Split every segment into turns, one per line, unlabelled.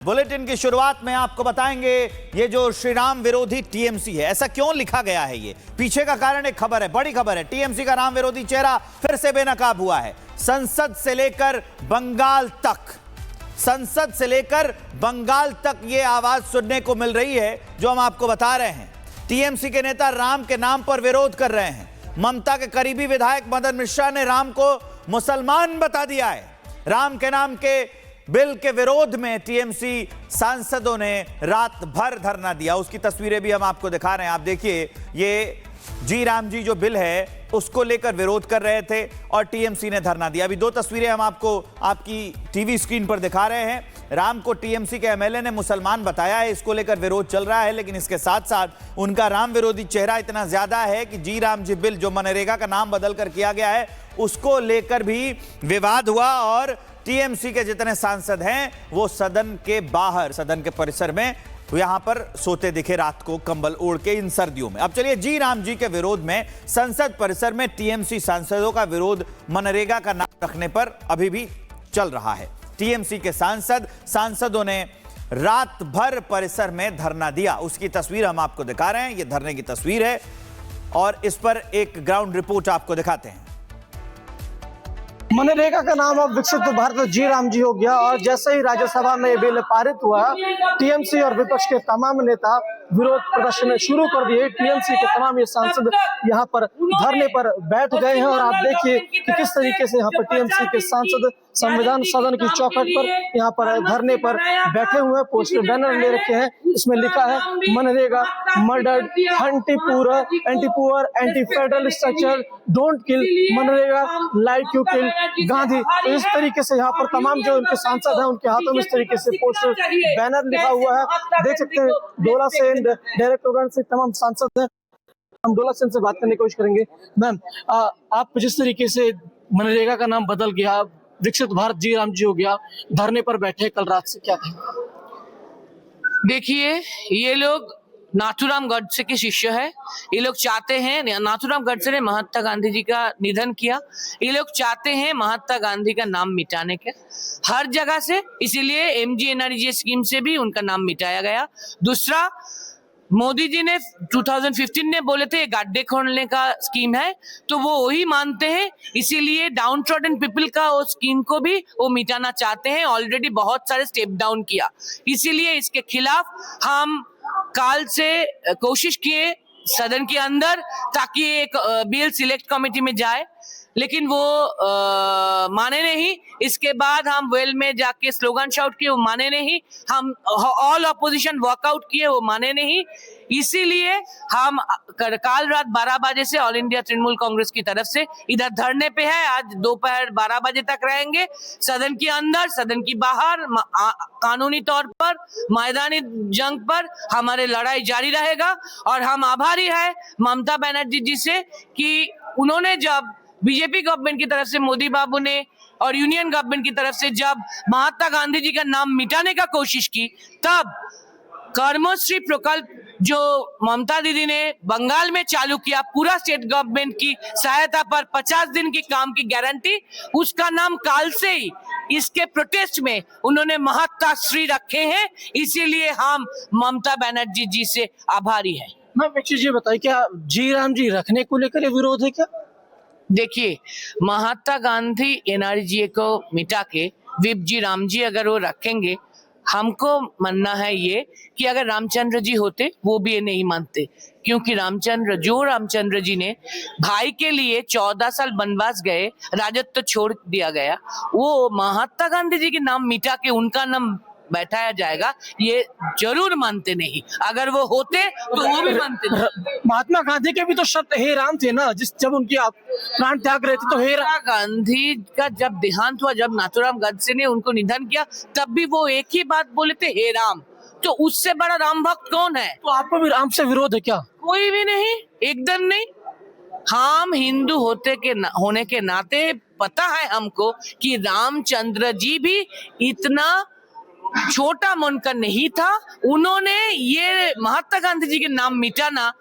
Bulletin की शुरुआत में आपको बताएंगे ये जो श्री राम विरोधी टीएमसी है, ऐसा क्यों लिखा गया है। ये पीछे का कारण एक खबर है, बड़ी खबर है। टीएमसी का राम विरोधी चेहरा फिर से बेनकाब हुआ है। संसद से लेकर बंगाल तक, संसद से लेकर बंगाल तक ये आवाज सुनने को मिल रही है जो हम आपको बता रहे हैं। टीएमसी के नेता राम के नाम पर विरोध कर रहे हैं। ममता के करीबी विधायक मदन मिश्रा ने राम को मुसलमान बता दिया है। राम के नाम के बिल के विरोध में टीएमसी सांसदों ने रात भर धरना दिया। उसकी तस्वीरें भी हम आपको दिखा रहे हैं। आप देखिए, ये जी राम जी जो बिल है उसको लेकर विरोध कर रहे थे और टीएमसी ने धरना दिया। अभी दो तस्वीरें हम आपको आपकी टीवी स्क्रीन पर दिखा रहे हैं। राम को टीएमसी के एमएलए ने मुसलमान बताया है, इसको लेकर विरोध चल रहा है। लेकिन इसके साथ साथ उनका राम विरोधी चेहरा इतना ज्यादा है कि जी राम जी बिल जो मनरेगा का नाम बदल कर किया गया है उसको लेकर भी विवाद हुआ और टीएमसी के जितने सांसद हैं वो सदन के बाहर, सदन के परिसर में यहां पर सोते दिखे रात को कंबल ओढ़ के इन सर्दियों में। अब चलिए, जी राम जी के विरोध में संसद परिसर में टीएमसी सांसदों का विरोध मनरेगा का नाम रखने पर अभी भी चल रहा है। टीएमसी के सांसदों ने रात भर परिसर में धरना दिया। उसकी तस्वीर हम आपको दिखा रहे हैं। यह धरने की तस्वीर है और इस पर एक ग्राउंड रिपोर्ट आपको दिखाते हैं।
मनरेगा का नाम अब विकसित भारत जी राम जी हो गया और जैसे ही राज्यसभा में ये बिल पारित हुआ, टीएमसी और विपक्ष के तमाम नेता विरोध प्रदर्शन शुरू कर दिए। टीएमसी के तमाम ये सांसद यहाँ पर धरने पर बैठ गए हैं और आप देखिए कि किस तरीके से यहाँ पर टीएमसी के सांसद संविधान सदन की चौखट पर यहाँ पर धरने पर बैठे हुए हैं। पोस्टर बैनर ले रखे हैं, इसमें लिखा है MNREGA murdered, anti poor, anti federal structure, don't kill MNREGA like you kill Gandhi. तो इस तरीके से यहाँ पर तमाम जो उनके सांसद हैं उनके हाथों में इस तरीके से पोस्टर बैनर लिखा हुआ है। देख सकते हैं डोला सेन डायरेक्टर से तमाम सांसद हैं। हम डोला सेन से बात करने की कोशिश करेंगे। मैम, आप जिस तरीके से मनरेगा का नाम बदल गया, विकसित भारत जी राम जी हो गया, धरने पर बैठे कल रात से, क्या था?
देखिए, ये लोग नाथूराम गडसे के शिष्य है। ये लोग चाहते हैं, नाथूराम गडसे ने महात्मा गांधी जी का निधन किया। ये लोग चाहते हैं महात्मा गांधी का नाम मिटाने के हर जगह से, इसीलिए एमजीएनआरईजीए स्कीम से भी उनका नाम मिटाया गया। दूसरा, मोदी जी ने 2015 में बोले थे गड्ढे खोलने का स्कीम है, तो वो वही मानते हैं, इसीलिए डाउन ट्रॉडन पीपल का वो स्कीम को भी वो मिटाना चाहते हैं। ऑलरेडी बहुत सारे स्टेप डाउन किया, इसीलिए इसके खिलाफ हम काल से कोशिश किए सदन के अंदर ताकि एक बिल सिलेक्ट कमेटी में जाए, लेकिन वो माने नहीं। इसके बाद हम वेल में जाके स्लोगन शाउट किए, वो माने नहीं। हम ऑल ऑपोजिशन वॉकआउट किए, वो माने नहीं। इसीलिए हम काल रात 12 बजे से ऑल इंडिया तृणमूल कांग्रेस की तरफ से इधर धरने पे है। आज दोपहर 12 बजे तक रहेंगे, सदन के अंदर, सदन की बाहर, कानूनी तौर पर, मैदानी जंग पर हमारे लड़ाई जारी रहेगा। और हम आभारी है ममता बनर्जी जी से कि उन्होंने जब बीजेपी गवर्नमेंट की तरफ से, मोदी बाबू ने और यूनियन गवर्नमेंट की तरफ से जब महात्मा गांधी जी का नाम मिटाने का कोशिश की, तब कर्मश्री प्रकल्प जो ममता दीदी ने बंगाल में चालू किया, पूरा स्टेट गवर्नमेंट की सहायता पर 50 दिन की काम की गारंटी, उसका नाम काल से ही इसके प्रोटेस्ट में उन्होंने महात्मा श्री रखे हैं। इसीलिए हम ममता बनर्जी जी से आभारी हैं।
मैम, एक चीज ये बताइए, क्या जी राम जी रखने को लेकर विरोध है क्या?
देखिए, महात्मा गांधी एनआरजीए को मिटा के विप जी राम जी अगर वो रखेंगे, हमको मानना है ये कि अगर रामचंद्र जी होते वो भी ये नहीं मानते, क्योंकि रामचंद्र जी ने भाई के लिए 14 साल वनवास गए, राजत्व तो छोड़ दिया गया, वो महात्मा गांधी जी के नाम मिटा के उनका नाम बैठाया जाएगा, ये जरूर मानते नहीं। अगर वो होते तो वो भी मानते नहीं।
महात्मा गांधी के भी तो शब्द हे राम थे ना, जब उनकी आप प्राण त्याग रहे थे तो हे राम।
गांधी का जब देहांत हुआ, जब नाथूराम गडसे ने उनको निधन किया, तब भी वो एक ही बात बोले थे, हे राम। तो उससे बड़ा राम भक्त कौन है?
तो आपको भी राम से विरोध है क्या?
कोई भी नहीं, एकदम नहीं। हम हिंदू होने के नाते पता है हमको कि रामचंद्र जी भी इतना छोटा मन का नहीं था। उन्होंने ये महात्मा गांधी जी के नाम मिटाना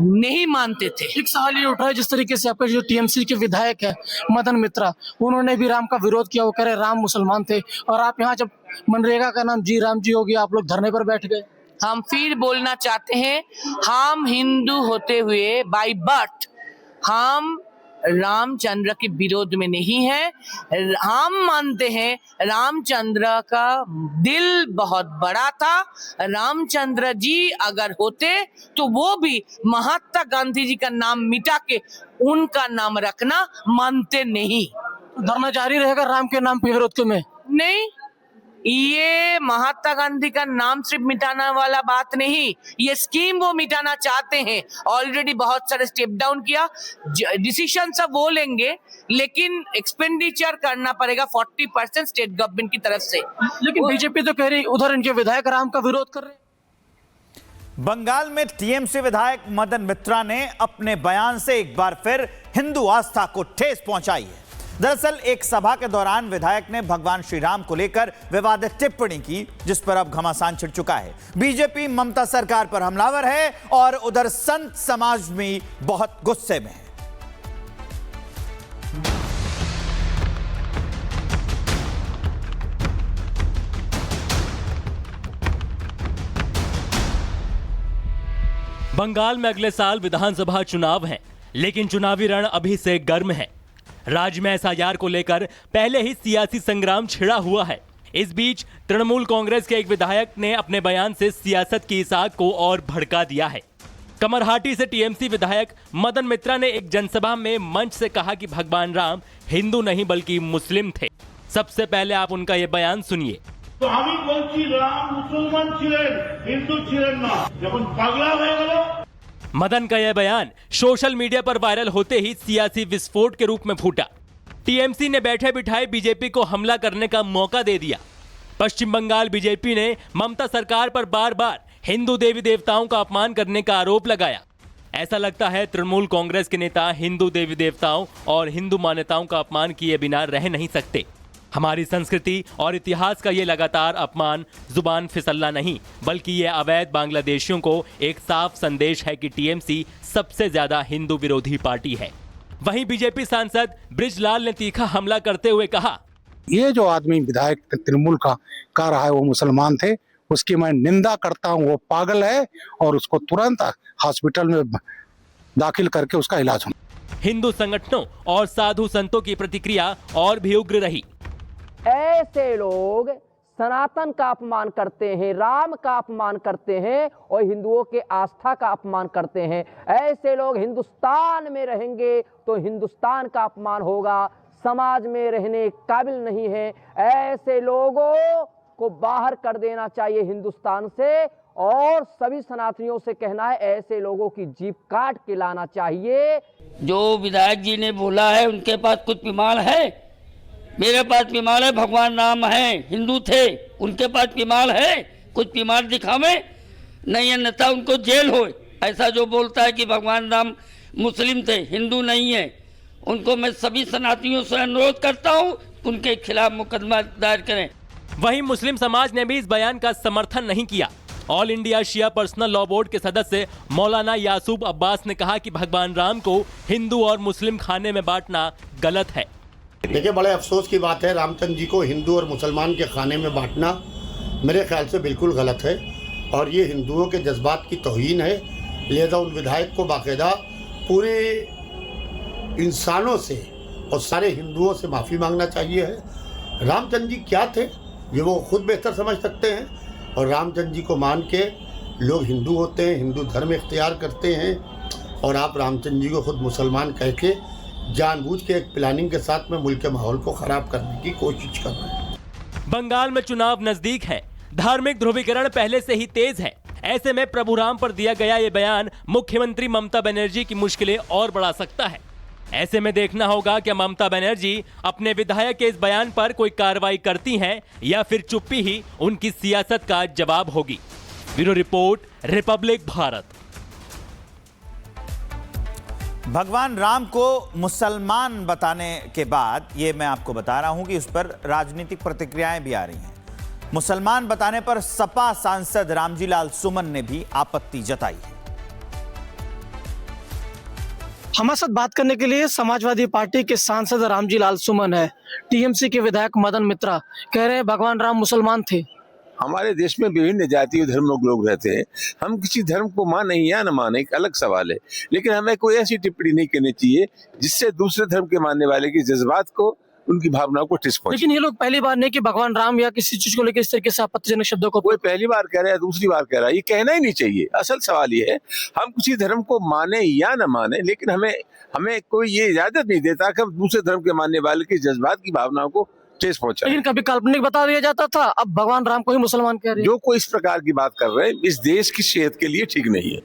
नहीं मानते थे।
एक सवाल ये उठ रहा है, जिस तरीके से आपके जो टीएमसी के विधायक है मदन मित्रा, उन्होंने भी राम का विरोध किया, वो कह रहे राम मुसलमान थे, और आप यहाँ जब मनरेगा का नाम जी राम जी हो गया, आप लोग धरने पर बैठ गए।
हम फिर बोलना चाहते हैं, हम हिंदू होते हुए बाय बर्थ हम रामचंद्र के विरोध में नहीं है। हम मानते हैं रामचंद्र का दिल बहुत बड़ा था। रामचंद्र जी अगर होते तो वो भी महात्मा गांधी जी का नाम मिटा के उनका नाम रखना मानते नहीं।
धरना जारी रहेगा राम के नाम पे विरोध में?
नहीं, ये महात्मा गांधी का नाम सिर्फ मिटाना वाला बात नहीं, ये स्कीम वो मिटाना चाहते हैं। ऑलरेडी बहुत सारे स्टेप डाउन किया, डिसीजन सब वो लेंगे, लेकिन एक्सपेंडिचर करना पड़ेगा 40% स्टेट गवर्नमेंट की तरफ से।
लेकिन बीजेपी तो कह रही उधर इनके विधायक राम का विरोध कर रहे हैं।
बंगाल में टीएमसी विधायक मदन मित्रा ने अपने बयान से एक बार फिर हिंदू आस्था को ठेस पहुंचाई है। दरअसल एक सभा के दौरान विधायक ने भगवान श्री राम को लेकर विवादित टिप्पणी की, जिस पर अब घमासान छिड़ चुका है। बीजेपी ममता सरकार पर हमलावर है और उधर संत समाज भी बहुत गुस्से में है।
बंगाल में अगले साल विधानसभा चुनाव हैं, लेकिन चुनावी रण अभी से गर्म है। राज्य में एसआईआर को लेकर पहले ही सियासी संग्राम छिड़ा हुआ है। इस बीच तृणमूल कांग्रेस के एक विधायक ने अपने बयान से सियासत की इस आग को और भड़का दिया है। कमरहाटी से टीएमसी विधायक मदन मित्रा ने एक जनसभा में मंच से कहा कि भगवान राम हिंदू नहीं बल्कि मुस्लिम थे। सबसे पहले आप उनका ये बयान सुनिए।
तो আমি বলছি রাম মুসলমান ছিলেন, হিন্দু ছিলেন না, যখন পাগলা হয়ে গেল।
मदन का यह बयान सोशल मीडिया पर वायरल होते ही सियासी विस्फोट के रूप में फूटा। टीएमसी ने बैठे बिठाए बीजेपी को हमला करने का मौका दे दिया। पश्चिम बंगाल बीजेपी ने ममता सरकार पर बार बार हिंदू देवी देवताओं का अपमान करने का आरोप लगाया। ऐसा लगता है तृणमूल कांग्रेस के नेता हिंदू देवी देवताओं और हिंदू मान्यताओं का अपमान किए बिना रह नहीं सकते। हमारी संस्कृति और इतिहास का ये लगातार अपमान जुबान फिसलना नहीं, बल्कि ये अवैध बांग्लादेशियों को एक साफ संदेश है कि टीएमसी सबसे ज्यादा हिंदू विरोधी पार्टी है। वहीं बीजेपी सांसद बृजलाल ने तीखा हमला करते हुए कहा,
ये जो आदमी विधायक तृणमूल का कह रहा है वो मुसलमान थे, उसकी मैं निंदा करता हूँ। वो पागल है और उसको तुरंत हॉस्पिटल में दाखिल करके उसका इलाज होना।
हिंदू संगठनों और साधु संतों की प्रतिक्रिया और भी उग्र रही।
ऐसे लोग सनातन का अपमान करते हैं, राम का अपमान करते हैं और हिंदुओं के आस्था का अपमान करते हैं। ऐसे लोग हिंदुस्तान में रहेंगे तो हिंदुस्तान का अपमान होगा, समाज में रहने काबिल नहीं है। ऐसे लोगों को बाहर कर देना चाहिए हिंदुस्तान से, और सभी सनातनियों से कहना है ऐसे लोगों की जीभ काट के लाना चाहिए।
जो विधायक जी ने बोला है उनके पास कुछ प्रमाण है? मेरे पास प्रमाण है, भगवान राम है, हिंदू थे, उनके पास प्रमाण है, कुछ प्रमाण दिखावे, नहीं अन्यथा उनको जेल हो। ऐसा जो बोलता है कि भगवान राम मुस्लिम थे, हिंदू नहीं है, उनको मैं सभी सनातनियों से अनुरोध करता हूँ उनके खिलाफ मुकदमा दायर करें।
वहीं मुस्लिम समाज ने भी इस बयान का समर्थन नहीं किया। ऑल इंडिया शिया पर्सनल लॉ बोर्ड के सदस्य मौलाना यासूब अब्बास ने कहा कि भगवान राम को हिंदू और मुस्लिम खाने में बांटना गलत है।
देखिए, बड़े अफसोस की बात है, रामचंद्र जी को हिंदू और मुसलमान के खाने में बांटना मेरे ख्याल से बिल्कुल गलत है और ये हिंदुओं के जज्बात की तौहीन है। लिहाजा उन विधायक को बाकायदा पूरे इंसानों से और सारे हिंदुओं से माफ़ी मांगना चाहिए है। रामचंद्र जी क्या थे ये वो खुद बेहतर समझ सकते हैं, और रामचंद्र जी को मान के लोग हिंदू होते हैं, हिंदू धर्म इख्तियार करते हैं, और आप रामचंद्र जी को खुद मुसलमान कह के जानबूझ के एक प्लानिंग के साथ में मुल्क के माहौल को खराब करने की कोशिश कर रहे हैं।
बंगाल में चुनाव नजदीक है, धार्मिक ध्रुवीकरण पहले से ही तेज है। ऐसे में प्रभु राम पर दिया गया ये बयान मुख्यमंत्री ममता बनर्जी की मुश्किलें और बढ़ा सकता है। ऐसे में देखना होगा कि ममता बनर्जी अपने विधायक के इस बयान पर कोई कार्रवाई करती हैं या फिर चुप्पी ही उनकी सियासत का जवाब होगी। Bureau report, Republic Bharat.
भगवान राम को मुसलमान बताने के बाद ये मैं आपको बता रहा हूं कि उस पर राजनीतिक प्रतिक्रियाएं भी आ रही हैं। मुसलमान बताने पर सपा सांसद रामजी लाल सुमन ने भी आपत्ति जताई है।
हमारे साथ बात करने के लिए समाजवादी पार्टी के सांसद रामजी लाल सुमन है। टीएमसी के विधायक मदन मित्रा कह रहे हैं भगवान राम मुसलमान थे।
हमारे देश में विभिन्न जातीय धर्मों के लोग रहते हैं, हम किसी धर्म को माने या न माने एक अलग सवाल है, लेकिन हमें कोई ऐसी टिप्पणी नहीं करनी चाहिए जिससे दूसरे धर्म के मानने वाले के जज्बात को, उनकी भावनाओं को ठेस पहुंचे।
लेकिन ये लोग पहली बार नहीं कि भगवान राम या किसी चीज को लेकर इस तरीके से आपत्तिजनक शब्दों को
कोई पहली बार कह रहा है, दूसरी बार कह रहा है, ये कहना ही नहीं चाहिए। असल सवाल ये है, हम किसी धर्म को माने या न माने, लेकिन हमें कोई ये इजाजत नहीं देता कि हम दूसरे धर्म के मानने वाले के जज्बात की भावनाओं को ठेस पहुंचा।
लेकिन कभी काल्पनिक बता दिया जाता था, अब भगवान राम को ही मुसलमान कह रहे हैं।
जो कोई इस प्रकार की बात कर रहे हैं, इस देश की सेहत के लिए ठीक नहीं है।